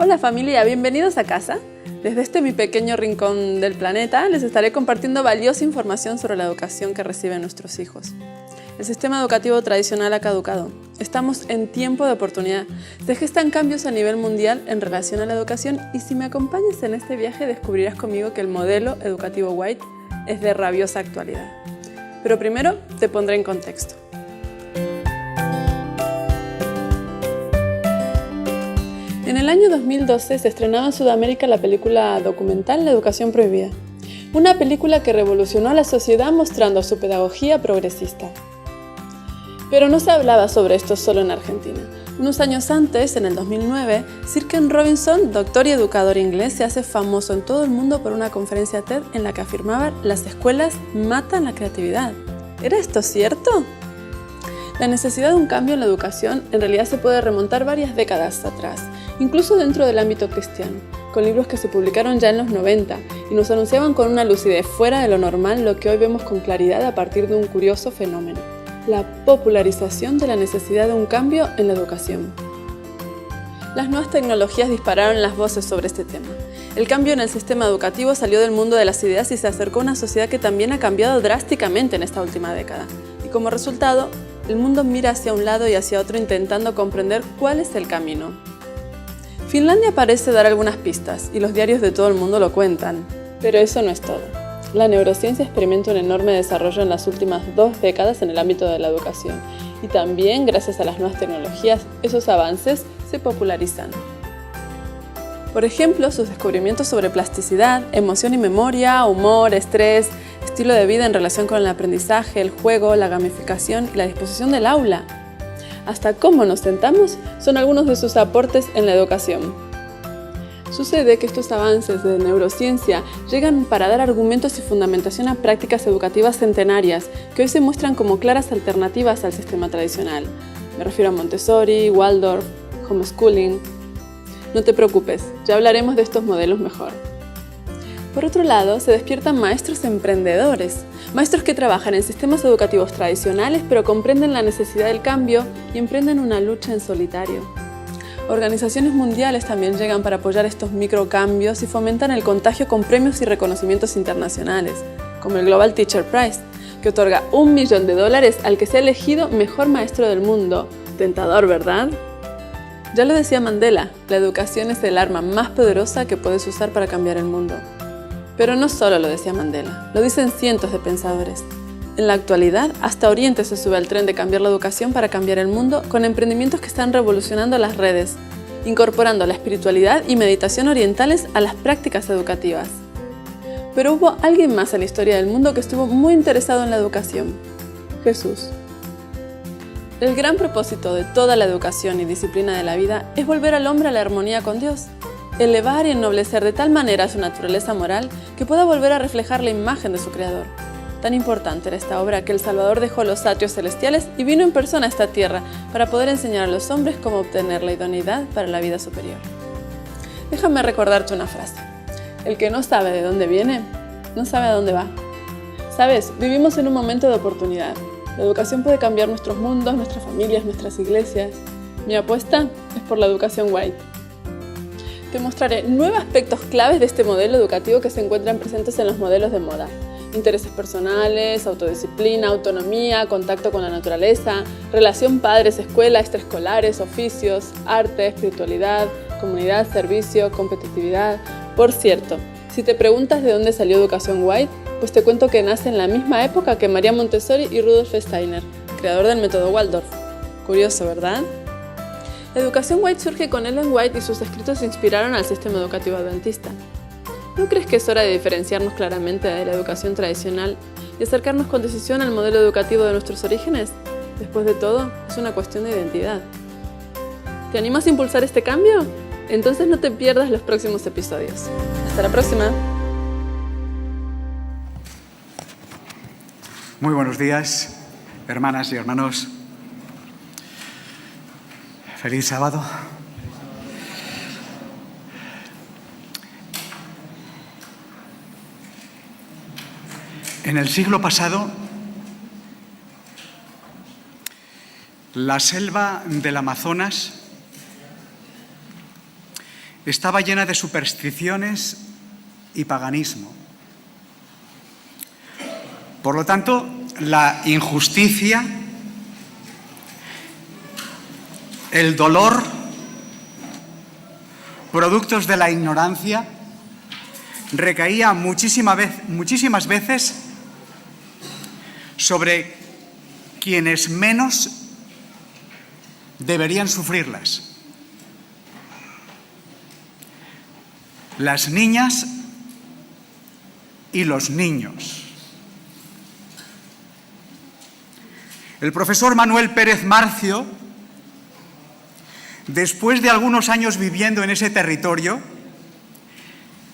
Hola familia, bienvenidos a casa. Desde este mi pequeño rincón del planeta les estaré compartiendo valiosa información sobre la educación que reciben nuestros hijos. El sistema educativo tradicional ha caducado. Estamos en tiempo de oportunidad. Se gestan cambios a nivel mundial en relación a la educación y si me acompañas en este viaje descubrirás conmigo que el modelo educativo White es de rabiosa actualidad. Pero primero te pondré en contexto. En el año 2012 se estrenaba en Sudamérica la película documental La Educación Prohibida, una película que revolucionó a la sociedad mostrando su pedagogía progresista. Pero no se hablaba sobre esto solo en Argentina. Unos años antes, en el 2009, Sir Ken Robinson, doctor y educador inglés, se hace famoso en todo el mundo por una conferencia TED en la que afirmaba: las escuelas matan la creatividad. ¿Era esto cierto? La necesidad de un cambio en la educación en realidad se puede remontar varias décadas atrás, incluso dentro del ámbito cristiano, con libros que se publicaron ya en los 90 y nos anunciaban con una lucidez fuera de lo normal lo que hoy vemos con claridad a partir de un curioso fenómeno: la popularización de la necesidad de un cambio en la educación. Las nuevas tecnologías dispararon las voces sobre este tema. El cambio en el sistema educativo salió del mundo de las ideas y se acercó a una sociedad que también ha cambiado drásticamente en esta última década. Y como resultado, el mundo mira hacia un lado y hacia otro intentando comprender cuál es el camino. Finlandia parece dar algunas pistas y los diarios de todo el mundo lo cuentan, pero eso no es todo. La neurociencia experimenta un enorme desarrollo en las últimas 2 décadas en el ámbito de la educación y también, gracias a las nuevas tecnologías, esos avances se popularizan. Por ejemplo, sus descubrimientos sobre plasticidad, emoción y memoria, humor, estrés, estilo de vida en relación con el aprendizaje, el juego, la gamificación y la disposición del aula. Hasta cómo nos sentamos son algunos de sus aportes en la educación. Sucede que estos avances de neurociencia llegan para dar argumentos y fundamentación a prácticas educativas centenarias que hoy se muestran como claras alternativas al sistema tradicional. Me refiero a Montessori, Waldorf, homeschooling. No te preocupes, ya hablaremos de estos modelos mejor. Por otro lado, se despiertan maestros emprendedores, maestros que trabajan en sistemas educativos tradicionales pero comprenden la necesidad del cambio y emprenden una lucha en solitario. Organizaciones mundiales también llegan para apoyar estos microcambios y fomentan el contagio con premios y reconocimientos internacionales, como el Global Teacher Prize, que otorga $1 millón al que sea elegido mejor maestro del mundo. Tentador, ¿verdad? Ya lo decía Mandela, la educación es el arma más poderosa que puedes usar para cambiar el mundo. Pero no solo lo decía Mandela, lo dicen cientos de pensadores. En la actualidad, hasta Oriente se sube al tren de cambiar la educación para cambiar el mundo con emprendimientos que están revolucionando las redes, incorporando la espiritualidad y meditación orientales a las prácticas educativas. Pero hubo alguien más en la historia del mundo que estuvo muy interesado en la educación: Jesús. El gran propósito de toda la educación y disciplina de la vida es volver al hombre a la armonía con Dios, elevar y ennoblecer de tal manera su naturaleza moral que pueda volver a reflejar la imagen de su Creador. Tan importante era esta obra que el Salvador dejó los atrios celestiales y vino en persona a esta tierra para poder enseñar a los hombres cómo obtener la idoneidad para la vida superior. Déjame recordarte una frase: el que no sabe de dónde viene, no sabe a dónde va. Sabes, vivimos en un momento de oportunidad. La educación puede cambiar nuestros mundos, nuestras familias, nuestras iglesias. Mi apuesta es por la educación White. Te mostraré 9 aspectos claves de este modelo educativo que se encuentran presentes en los modelos de moda: intereses personales, autodisciplina, autonomía, contacto con la naturaleza, relación padres-escuela, extraescolares, oficios, arte, espiritualidad, comunidad, servicio, competitividad. Por cierto, si te preguntas de dónde salió Educación White, pues te cuento que nace en la misma época que María Montessori y Rudolf Steiner, creador del método Waldorf. Curioso, ¿verdad? La Educación White surge con Ellen White y sus escritos se inspiraron al sistema educativo adventista. ¿No crees que es hora de diferenciarnos claramente de la educación tradicional y acercarnos con decisión al modelo educativo de nuestros orígenes? Después de todo, es una cuestión de identidad. ¿Te animas a impulsar este cambio? Entonces no te pierdas los próximos episodios. Hasta la próxima. Muy buenos días, hermanas y hermanos. Feliz sábado. En el siglo pasado, la selva del Amazonas estaba llena de supersticiones y paganismo. Por lo tanto, la injusticia, el dolor, productos de la ignorancia, recaía muchísimas veces sobre quienes menos deberían sufrirlas. Las niñas y los niños. El profesor Manuel Pérez Marcio, después de algunos años viviendo en ese territorio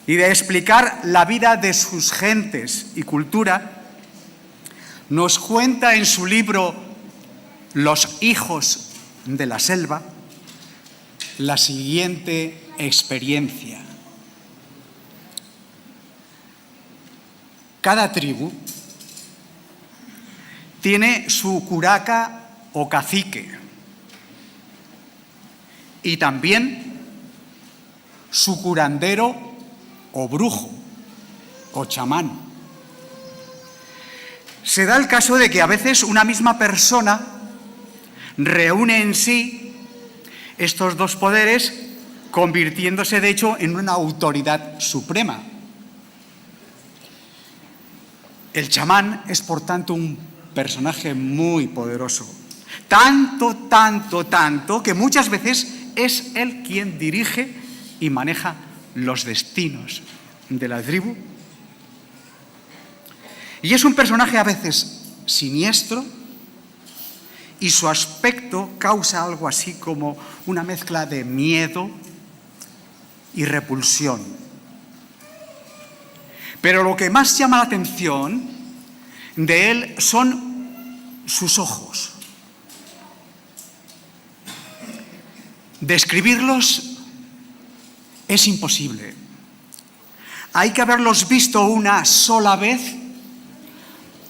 y de explicar la vida de sus gentes y cultura, nos cuenta en su libro Los hijos de la selva la siguiente experiencia. Cada tribu tiene su curaca o cacique y también su curandero o brujo o chamán. Se da el caso de que a veces una misma persona reúne en sí estos dos poderes, convirtiéndose de hecho en una autoridad suprema. El chamán es, por tanto, un personaje muy poderoso. Tanto, que muchas veces es él quien dirige y maneja los destinos de la tribu. Y es un personaje a veces siniestro y su aspecto causa algo así como una mezcla de miedo y repulsión. Pero lo que más llama la atención de él son sus ojos. Describirlos es imposible. Hay que haberlos visto una sola vez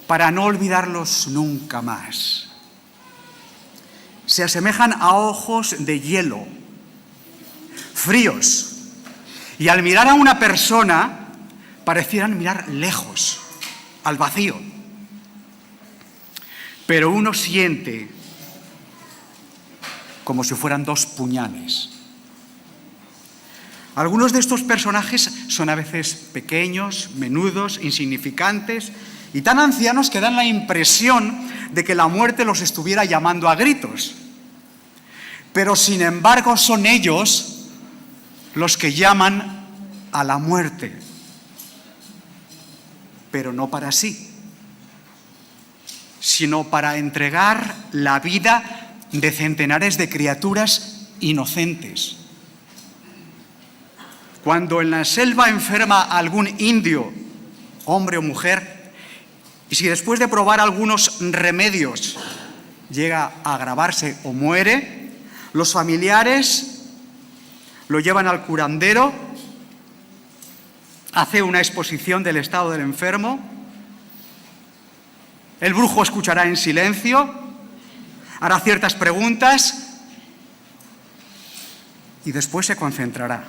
para no olvidarlos nunca más. Se asemejan a ojos de hielo, fríos, y al mirar a una persona parecieran mirar lejos, al vacío. Pero uno siente como si fueran dos puñales. Algunos de estos personajes son a veces pequeños, menudos, insignificantes y tan ancianos que dan la impresión de que la muerte los estuviera llamando a gritos. Pero sin embargo son ellos los que llaman a la muerte, pero no para sí, sino para entregar la vida de centenares de criaturas inocentes. Cuando en la selva enferma algún indio, hombre o mujer, y si después de probar algunos remedios llega a agravarse o muere, los familiares lo llevan al curandero, hace una exposición del estado del enfermo, el brujo escuchará en silencio, hará ciertas preguntas y después se concentrará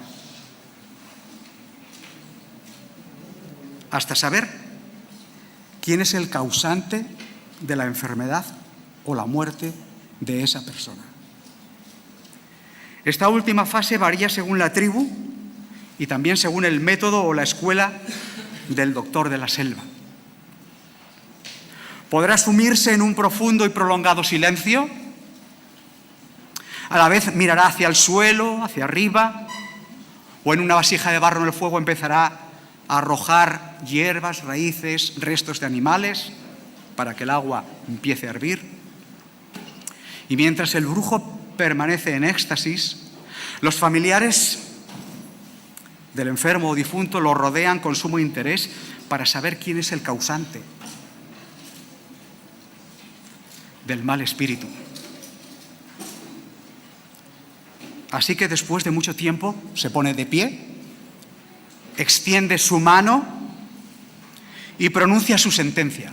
hasta saber quién es el causante de la enfermedad o la muerte de esa persona. Esta última fase varía según la tribu y también según el método o la escuela del doctor de la selva. Podrá sumirse en un profundo y prolongado silencio. A la vez mirará hacia el suelo, hacia arriba, o en una vasija de barro en el fuego empezará a arrojar hierbas, raíces, restos de animales para que el agua empiece a hervir. Y mientras el brujo permanece en éxtasis, los familiares del enfermo o difunto lo rodean con sumo interés para saber quién es el causante del mal espíritu. Así que después de mucho tiempo se pone de pie, extiende su mano y pronuncia su sentencia.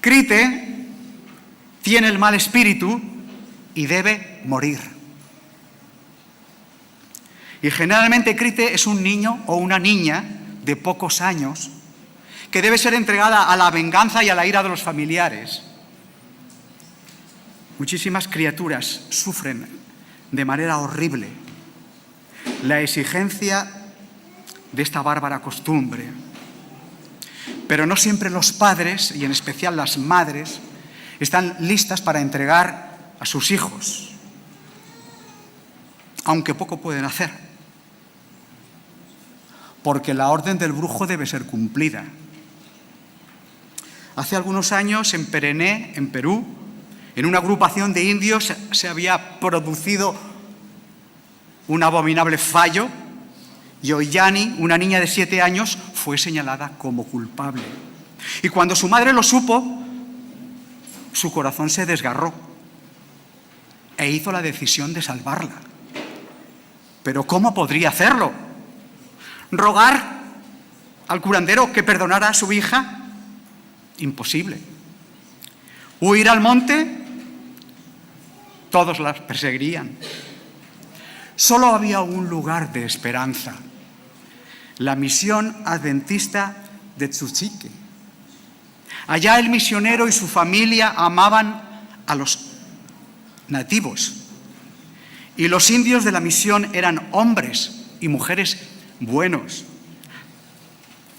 Crite tiene el mal espíritu y debe morir. Y generalmente Crite es un niño o una niña de pocos años que debe ser entregada a la venganza y a la ira de los familiares. Muchísimas criaturas sufren de manera horrible la exigencia de esta bárbara costumbre. Pero no siempre los padres, y en especial las madres, están listas para entregar a sus hijos, aunque poco pueden hacer, porque la orden del brujo debe ser cumplida. Hace algunos años en Perené, en Perú, en una agrupación de indios se había producido un abominable fallo y Ollani, una niña de 7 años, fue señalada como culpable. Y cuando su madre lo supo, su corazón se desgarró e hizo la decisión de salvarla. Pero ¿cómo podría hacerlo? ¿Rogar al curandero que perdonara a su hija? Imposible. ¿Huir al monte? Todos las perseguirían. Solo había un lugar de esperanza: la misión adventista de Tzuchique. Allá el misionero y su familia amaban a los nativos, y los indios de la misión eran hombres y mujeres buenos.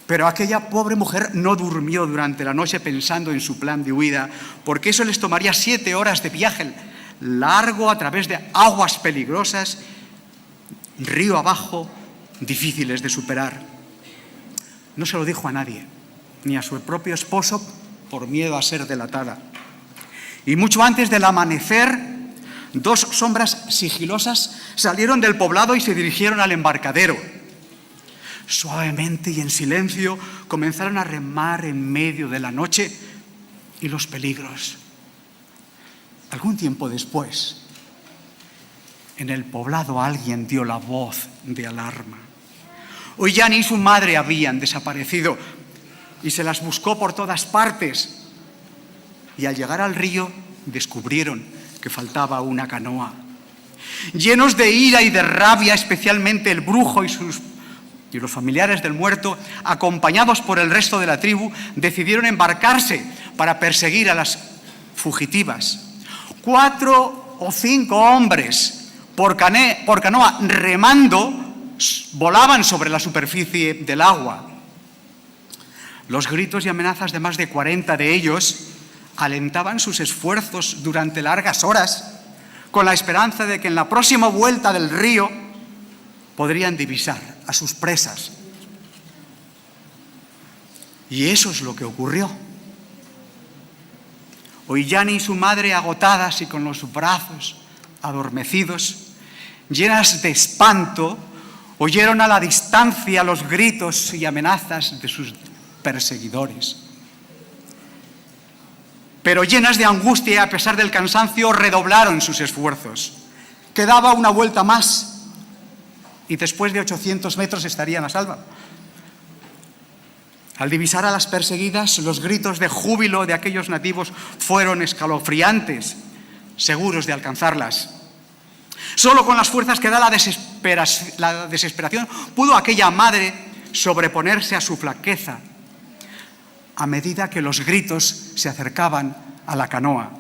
Pero aquella pobre mujer no durmió durante la noche pensando en su plan de huida, porque eso les tomaría 7 horas de viaje largo a través de aguas peligrosas, río abajo, difíciles de superar. No se lo dijo a nadie, ni a su propio esposo, por miedo a ser delatada. Y mucho antes del amanecer, 2 sombras sigilosas salieron del poblado y se dirigieron al embarcadero. Suavemente y en silencio comenzaron a remar en medio de la noche y los peligros. Algún tiempo después, en el poblado alguien dio la voz de alarma. Ollani y su madre habían desaparecido y se las buscó por todas partes. Y al llegar al río descubrieron que faltaba una canoa. Llenos de ira y de rabia, especialmente el brujo y los familiares del muerto, acompañados por el resto de la tribu, decidieron embarcarse para perseguir a las fugitivas. 4 o 5 hombres por canoa remando volaban sobre la superficie del agua. Los gritos y amenazas de más de 40 de ellos alentaban sus esfuerzos durante largas horas, con la esperanza de que en la próxima vuelta del río podrían divisar a sus presas. Y eso es lo que ocurrió. Ollani y su madre, agotadas y con los brazos adormecidos, llenas de espanto, oyeron a la distancia los gritos y amenazas de sus perseguidores. Pero llenas de angustia y a pesar del cansancio, redoblaron sus esfuerzos. Quedaba una vuelta más y después de 800 metros estarían a salvo. Al divisar a las perseguidas, los gritos de júbilo de aquellos nativos fueron escalofriantes, seguros de alcanzarlas. Solo con las fuerzas que da la desesperación pudo aquella madre sobreponerse a su flaqueza a medida que los gritos se acercaban a la canoa.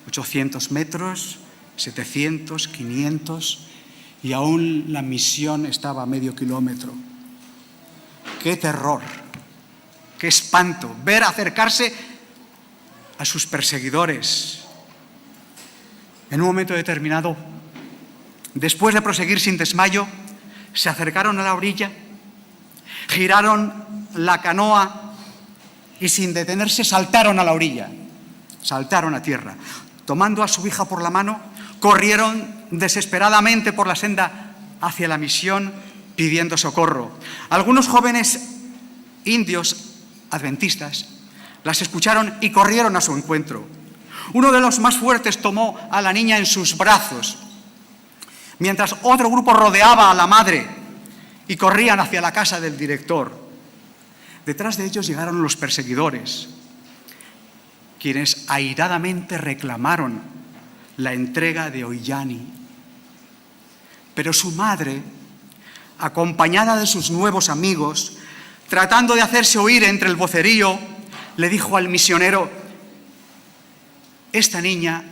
800 metros, 700, 500, y aún la misión estaba a medio kilómetro. ¡Qué terror! ¡Qué espanto! Ver acercarse a sus perseguidores. En un momento determinado, después de proseguir sin desmayo, se acercaron a la orilla, giraron la canoa y sin detenerse saltaron a la orilla, saltaron a tierra. Tomando a su hija por la mano, corrieron desesperadamente por la senda hacia la misión pidiendo socorro. Algunos jóvenes indios adventistas las escucharon y corrieron a su encuentro. Uno de los más fuertes tomó a la niña en sus brazos, mientras otro grupo rodeaba a la madre y corrían hacia la casa del director. Detrás de ellos llegaron los perseguidores, quienes airadamente reclamaron la entrega de Ollani. Pero su madre acompañada de sus nuevos amigos, tratando de hacerse oír entre el vocerío, le dijo al misionero: esta niña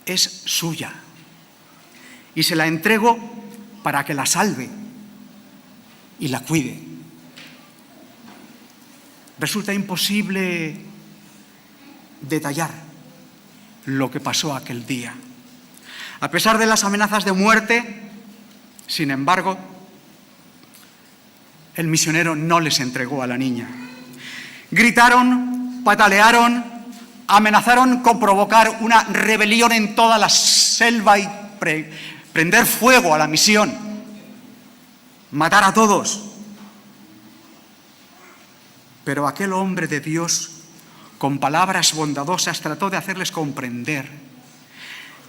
es suya y se la entrego para que la salve y la cuide. Resulta imposible detallar lo que pasó aquel día. A pesar de las amenazas de muerte, sin embargo, el misionero no les entregó a la niña. Gritaron, patalearon, amenazaron con provocar una rebelión en toda la selva y prender fuego a la misión, matar a todos. Pero aquel hombre de Dios, con palabras bondadosas, trató de hacerles comprender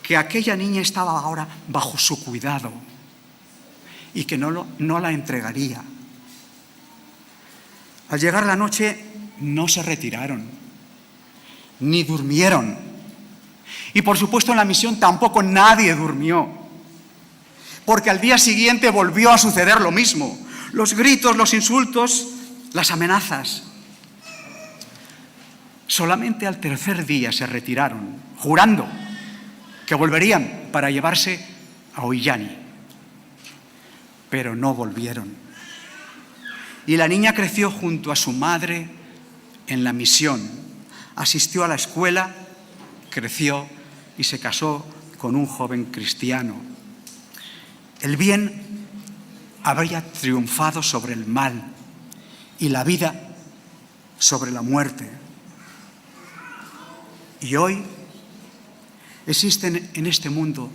que aquella niña estaba ahora bajo su cuidado y que no la entregaría. Al llegar la noche, no se retiraron, ni durmieron. Y por supuesto en la misión tampoco nadie durmió, porque al día siguiente volvió a suceder lo mismo. Los gritos, los insultos, las amenazas. Solamente al tercer día se retiraron, jurando que volverían para llevarse a Ollani. Pero no volvieron. Y la niña creció junto a su madre en la misión. Asistió a la escuela, creció y se casó con un joven cristiano. El bien habría triunfado sobre el mal y la vida sobre la muerte. Y hoy existen en este mundo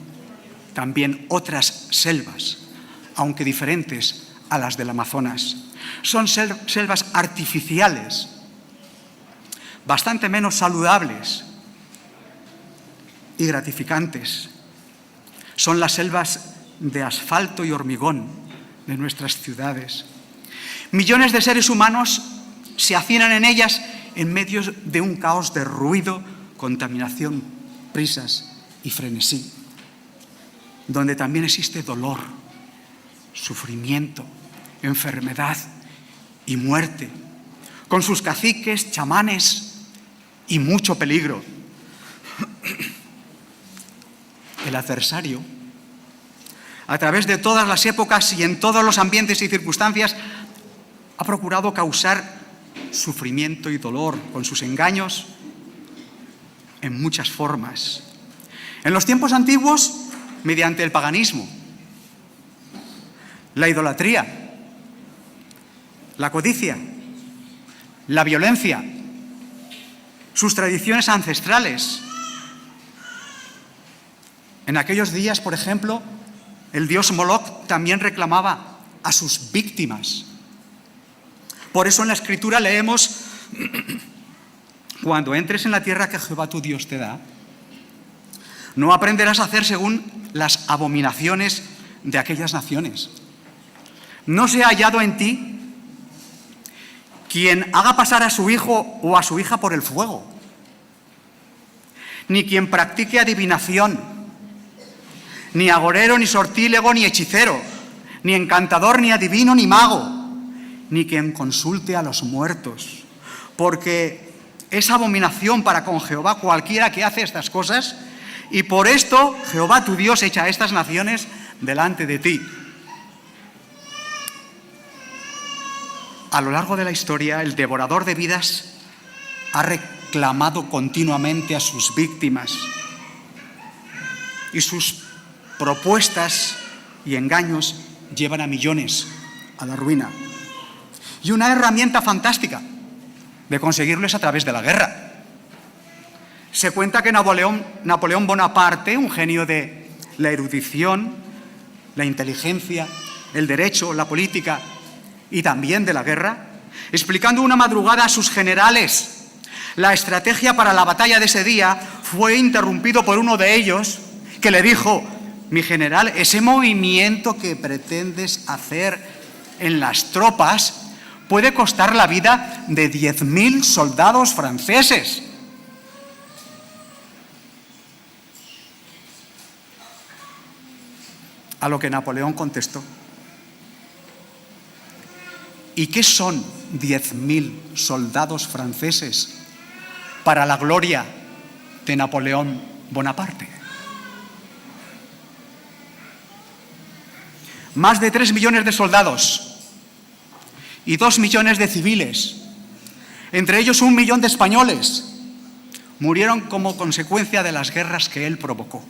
también otras selvas, aunque diferentes a las del Amazonas. Son selvas artificiales, bastante menos saludables y gratificantes. Son las selvas de asfalto y hormigón de nuestras ciudades. Millones de seres humanos se hacinan en ellas en medio de un caos de ruido, contaminación, prisas y frenesí, donde también existe dolor, sufrimiento, enfermedad y muerte, con sus caciques, chamanes y mucho peligro. El adversario, a través de todas las épocas y en todos los ambientes y circunstancias, ha procurado causar sufrimiento y dolor con sus engaños en muchas formas. En los tiempos antiguos, mediante el paganismo, la idolatría, la codicia, la violencia, sus tradiciones ancestrales. En aquellos días, por ejemplo, el dios Moloch también reclamaba a sus víctimas. Por eso en la Escritura leemos: cuando entres en la tierra que Jehová tu Dios te da, no aprenderás a hacer según las abominaciones de aquellas naciones. No se ha hallado en ti quien haga pasar a su hijo o a su hija por el fuego, ni quien practique adivinación, ni agorero, ni sortílego, ni hechicero, ni encantador, ni adivino, ni mago, ni quien consulte a los muertos, porque es abominación para con Jehová cualquiera que hace estas cosas, y por esto Jehová tu Dios echa a estas naciones delante de ti. A lo largo de la historia, el devorador de vidas ha reclamado continuamente a sus víctimas, y sus propuestas y engaños llevan a millones a la ruina. Y una herramienta fantástica de conseguirlo es a través de la guerra. Se cuenta que Napoleón Bonaparte, un genio de la erudición, la inteligencia, el derecho, la política y también de la guerra, explicando una madrugada a sus generales la estrategia para la batalla de ese día, fue interrumpido por uno de ellos que le dijo: mi general, ese movimiento que pretendes hacer en las tropas puede costar la vida de 10.000 soldados franceses. A lo que Napoleón contestó: ¿y qué son 10.000 soldados franceses para la gloria de Napoleón Bonaparte? Más de 3 millones de soldados y 2 millones de civiles, entre ellos 1 millón de españoles, murieron como consecuencia de las guerras que él provocó.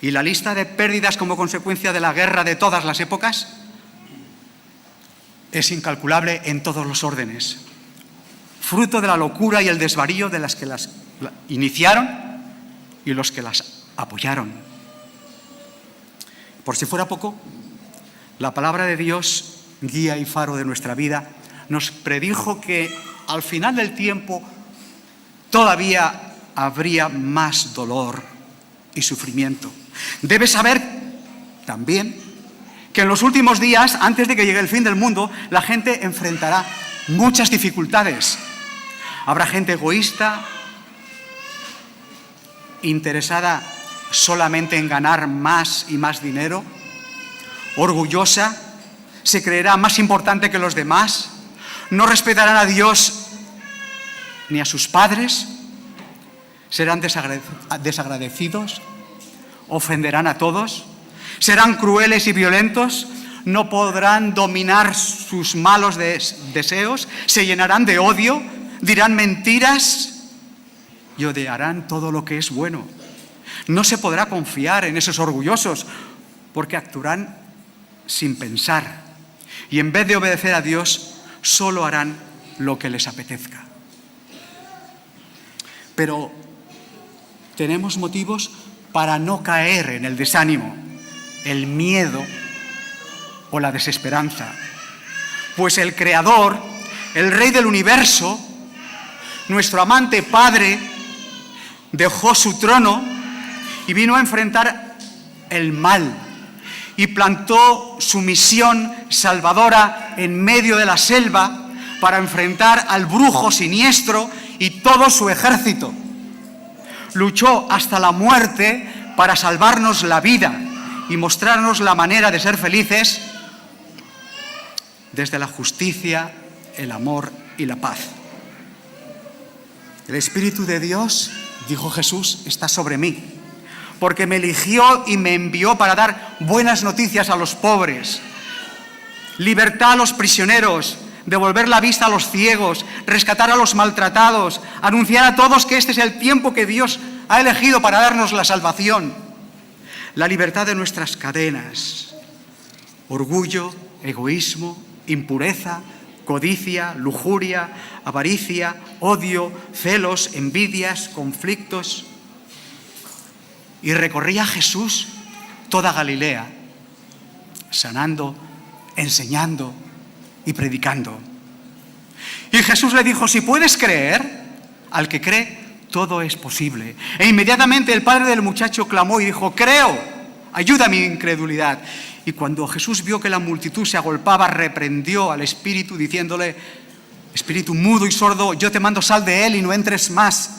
Y la lista de pérdidas como consecuencia de la guerra de todas las épocas es incalculable en todos los órdenes, fruto de la locura y el desvarío de las que las iniciaron y los que las apoyaron. Por si fuera poco, la palabra de Dios, guía y faro de nuestra vida, nos predijo que al final del tiempo todavía habría más dolor y sufrimiento. Debes saber también que en los últimos días, antes de que llegue el fin del mundo, la gente enfrentará muchas dificultades. Habrá gente egoísta, interesada solamente en ganar más y más dinero, orgullosa, se creerá más importante que los demás, no respetarán a Dios ni a sus padres, serán desagradecidos, ofenderán a todos, serán crueles y violentos, no podrán dominar sus malos deseos, se llenarán de odio, dirán mentiras y odiarán todo lo que es bueno. No se podrá confiar en esos orgullosos porque actuarán sin pensar y en vez de obedecer a Dios solo harán lo que les apetezca. Pero tenemos motivos para no caer en el desánimo, el miedo o la desesperanza. Pues el Creador, el Rey del universo, nuestro amante Padre, dejó su trono y vino a enfrentar el mal y plantó su misión salvadora en medio de la selva para enfrentar al brujo siniestro y todo su ejército. Luchó hasta la muerte para salvarnos la vida y mostrarnos la manera de ser felices desde la justicia, el amor y la paz. El Espíritu de Dios, dijo Jesús, está sobre mí, porque me eligió y me envió para dar buenas noticias a los pobres, libertad a los prisioneros, devolver la vista a los ciegos, rescatar a los maltratados, anunciar a todos que este es el tiempo que Dios ha elegido para darnos la salvación, la libertad de nuestras cadenas, orgullo, egoísmo, impureza, codicia, lujuria, avaricia, odio, celos, envidias, conflictos. Y recorría Jesús toda Galilea, sanando, enseñando y predicando. Y Jesús le dijo: si puedes creer, al que cree, todo es posible. E inmediatamente el padre del muchacho clamó y dijo: creo, ayuda a mi incredulidad. Y cuando Jesús vio que la multitud se agolpaba, reprendió al espíritu diciéndole: espíritu mudo y sordo, yo te mando, sal de él y no entres más.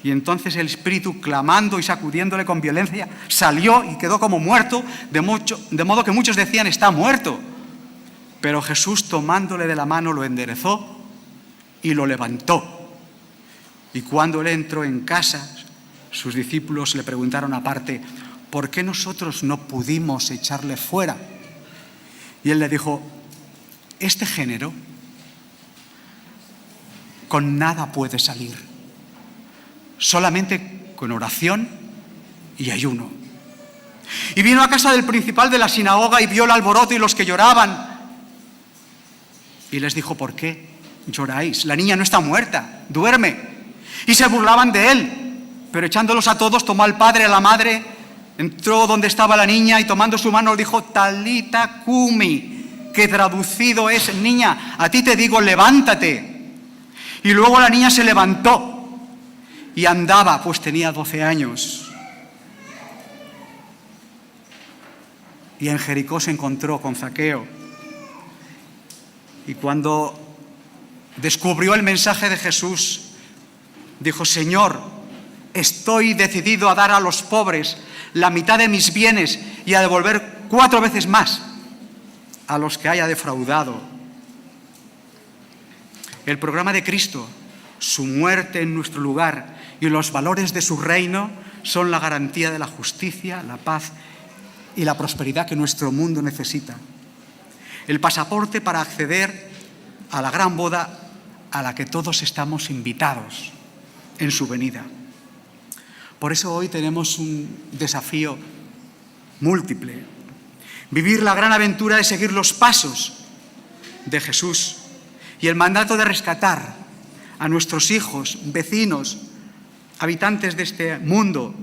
Y entonces el espíritu, clamando y sacudiéndole con violencia, salió y quedó como muerto, de modo que muchos decían: está muerto. Pero Jesús, tomándole de la mano, lo enderezó y lo levantó. Y cuando él entró en casa, sus discípulos le preguntaron aparte: ¿por qué nosotros no pudimos echarle fuera? Y él le dijo: este género con nada puede salir, solamente con oración y ayuno. Y vino a casa del principal de la sinagoga y vio el alboroto y los que lloraban. Y les dijo: ¿por qué lloráis? La niña no está muerta, duerme. Y se burlaban de él, pero echándolos a todos, tomó al padre y a la madre, entró donde estaba la niña y tomando su mano le dijo: Talita cumi, que traducido es: niña, a ti te digo, levántate. Y luego la niña se levantó y andaba, pues tenía 12 años. Y en Jericó se encontró con Zaqueo. Y cuando descubrió el mensaje de Jesús, dijo: Señor, Estoy decidido a dar a los pobres la mitad de mis bienes y a devolver 4 veces más a los que haya defraudado. El programa de Cristo, su muerte en nuestro lugar y los valores de su reino son la garantía de la justicia, la paz y la prosperidad que nuestro mundo necesita. El pasaporte para acceder a la gran boda a la que todos estamos invitados en su venida. Por eso hoy tenemos un desafío múltiple. Vivir la gran aventura de seguir los pasos de Jesús y el mandato de rescatar a nuestros hijos, vecinos, habitantes de este mundo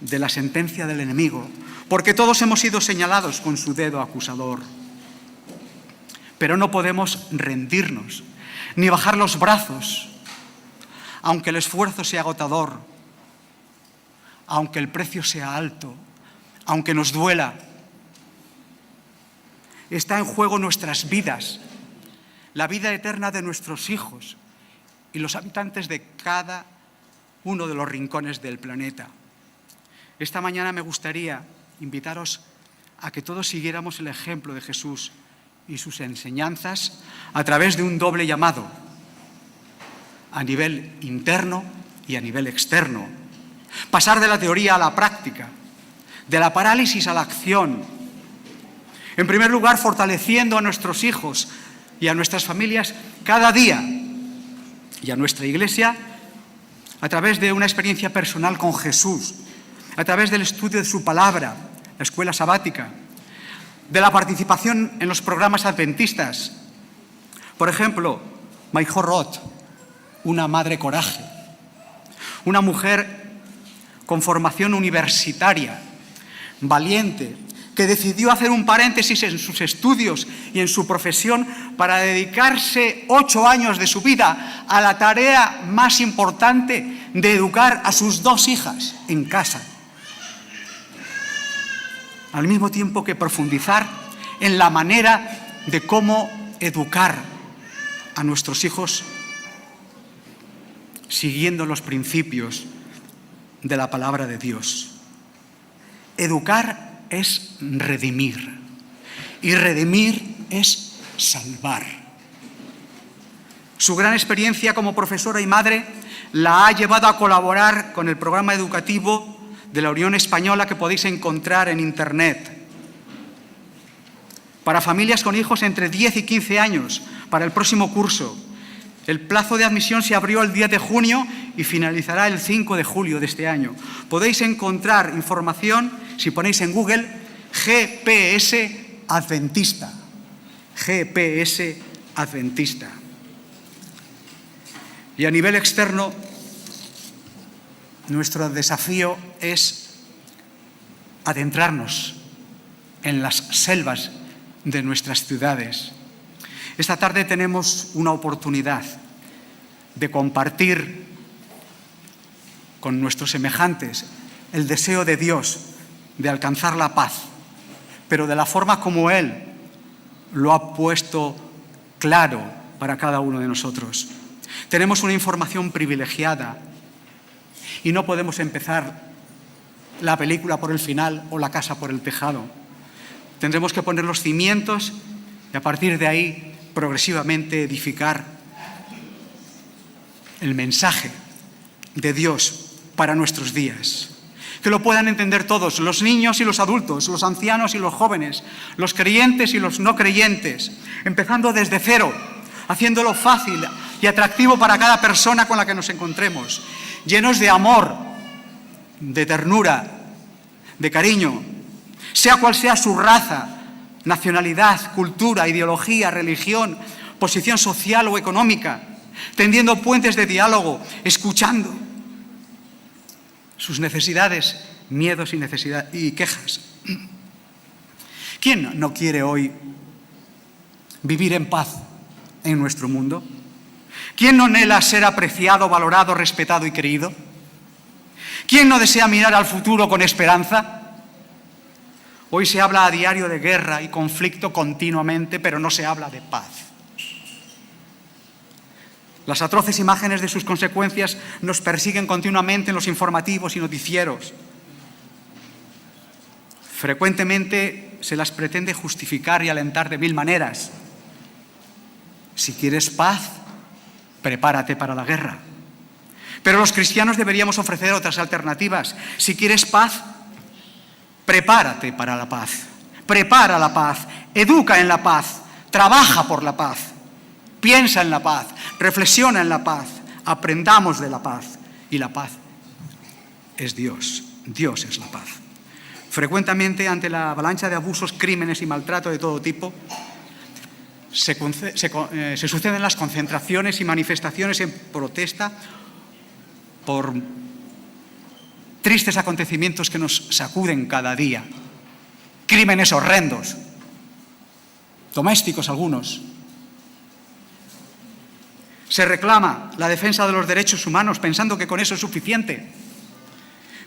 de la sentencia del enemigo, porque todos hemos sido señalados con su dedo acusador. Pero no podemos rendirnos, ni bajar los brazos, aunque el esfuerzo sea agotador, aunque el precio sea alto, aunque nos duela. Está en juego nuestras vidas, la vida eterna de nuestros hijos y los habitantes de cada uno de los rincones del planeta. Esta mañana me gustaría invitaros a que todos siguiéramos el ejemplo de Jesús y sus enseñanzas a través de un doble llamado, a nivel interno y a nivel externo. Pasar de la teoría a la práctica, de la parálisis a la acción. En primer lugar, fortaleciendo a nuestros hijos y a nuestras familias cada día y a nuestra Iglesia a través de una experiencia personal con Jesús, a través del estudio de su palabra, la escuela sabática, de la participación en los programas adventistas. Por ejemplo, Maijó Roth, una madre coraje, una mujer con formación universitaria, valiente, que decidió hacer un paréntesis en sus estudios y en su profesión para dedicarse 8 años de su vida a la tarea más importante de educar a sus 2 hijas en casa, al mismo tiempo que profundizar en la manera de cómo educar a nuestros hijos siguiendo los principios de la palabra de Dios. Educar es redimir y redimir es salvar. Su gran experiencia como profesora y madre la ha llevado a colaborar con el programa educativo de la Unión Española que podéis encontrar en Internet. Para familias con hijos entre 10 y 15 años, para el próximo curso. El plazo de admisión se abrió el 10 de junio y finalizará el 5 de julio de este año. Podéis encontrar información si ponéis en Google GPS Adventista. GPS Adventista. Y a nivel externo, nuestro desafío es adentrarnos en las selvas de nuestras ciudades. Esta tarde tenemos una oportunidad de compartir con nuestros semejantes el deseo de Dios de alcanzar la paz, pero de la forma como Él lo ha puesto claro para cada uno de nosotros. Tenemos una información privilegiada y no podemos empezar la película por el final o la casa por el tejado. Tendremos que poner los cimientos y a partir de ahí progresivamente edificar el mensaje de Dios para nuestros días. Que lo puedan entender todos, los niños y los adultos, los ancianos y los jóvenes, los creyentes y los no creyentes, empezando desde cero, haciéndolo fácil y atractivo para cada persona con la que nos encontremos, llenos de amor, de ternura, de cariño, sea cual sea su raza, nacionalidad, cultura, ideología, religión, posición social o económica, tendiendo puentes de diálogo, escuchando sus necesidades, miedos y quejas. ¿Quién no quiere hoy vivir en paz en nuestro mundo? ¿Quién no anhela ser apreciado, valorado, respetado y querido? ¿Quién no desea mirar al futuro con esperanza? Hoy se habla a diario de guerra y conflicto continuamente, pero no se habla de paz. Las atroces imágenes de sus consecuencias nos persiguen continuamente en los informativos y noticieros. Frecuentemente se las pretende justificar y alentar de mil maneras. Si quieres paz, prepárate para la guerra. Pero los cristianos deberíamos ofrecer otras alternativas. Si quieres paz, prepárate para la paz. Prepara la paz, educa en la paz, trabaja por la paz, piensa en la paz, reflexiona en la paz, aprendamos de la paz. Y la paz es Dios, Dios es la paz. Frecuentemente, ante la avalancha de abusos, crímenes y maltrato de todo tipo, se suceden las concentraciones y manifestaciones en protesta por tristes acontecimientos que nos sacuden cada día. Crímenes horrendos, domésticos algunos. Se reclama la defensa de los derechos humanos pensando que con eso es suficiente.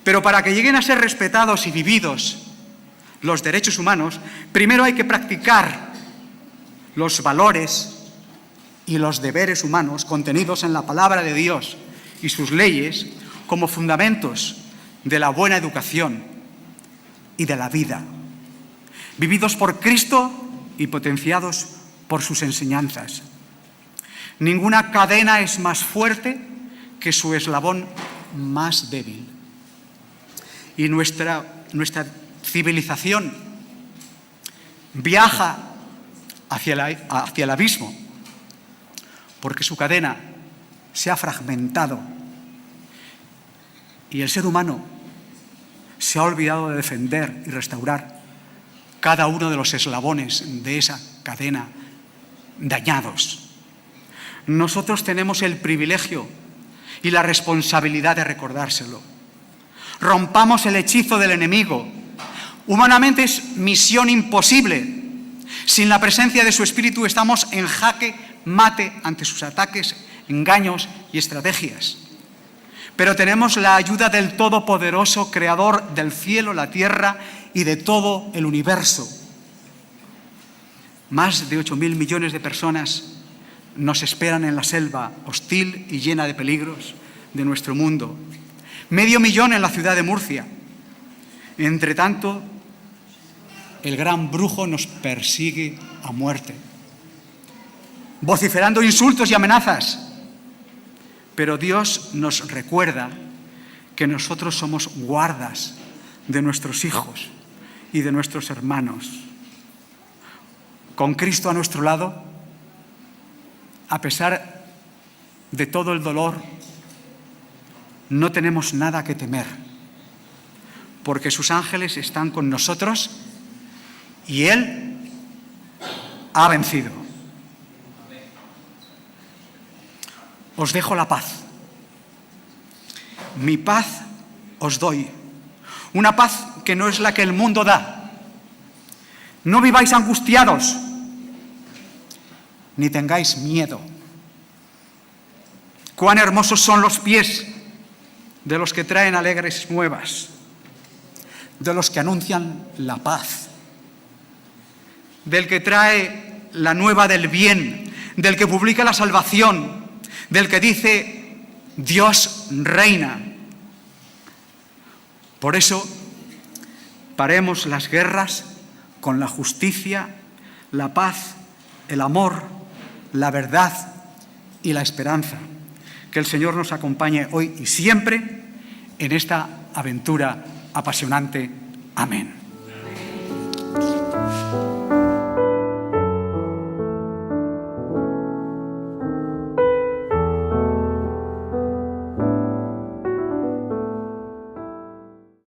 Pero para que lleguen a ser respetados y vividos los derechos humanos, primero hay que practicar los valores y los deberes humanos contenidos en la palabra de Dios y sus leyes como fundamentos de la buena educación y de la vida, vividos por Cristo y potenciados por sus enseñanzas. Ninguna cadena es más fuerte que su eslabón más débil. Y nuestra civilización viaja hacia el abismo porque su cadena se ha fragmentado y el ser humano se ha olvidado de defender y restaurar cada uno de los eslabones de esa cadena dañados. Nosotros tenemos el privilegio y la responsabilidad de recordárselo. Rompamos el hechizo del enemigo. Humanamente es misión imposible. Sin la presencia de su Espíritu estamos en jaque mate ante sus ataques, engaños y estrategias. Pero tenemos la ayuda del Todopoderoso, Creador del cielo, la tierra y de todo el universo. Más de 8.000 millones de personas nos esperan en la selva hostil y llena de peligros de nuestro mundo. 500.000 en la ciudad de Murcia. Entre tanto, el gran brujo nos persigue a muerte, vociferando insultos y amenazas. Pero Dios nos recuerda que nosotros somos guardas de nuestros hijos y de nuestros hermanos. Con Cristo a nuestro lado, a pesar de todo el dolor, no tenemos nada que temer, porque sus ángeles están con nosotros y Él ha vencido. Os dejo la paz. Mi paz os doy. Una paz que no es la que el mundo da. No viváis angustiados, ni tengáis miedo. Cuán hermosos son los pies de los que traen alegres nuevas, de los que anuncian la paz, del que trae la nueva del bien, del que publica la salvación, del que dice Dios reina. Por eso, paremos las guerras con la justicia, la paz, el amor, la verdad y la esperanza. Que el Señor nos acompañe hoy y siempre en esta aventura apasionante. Amén.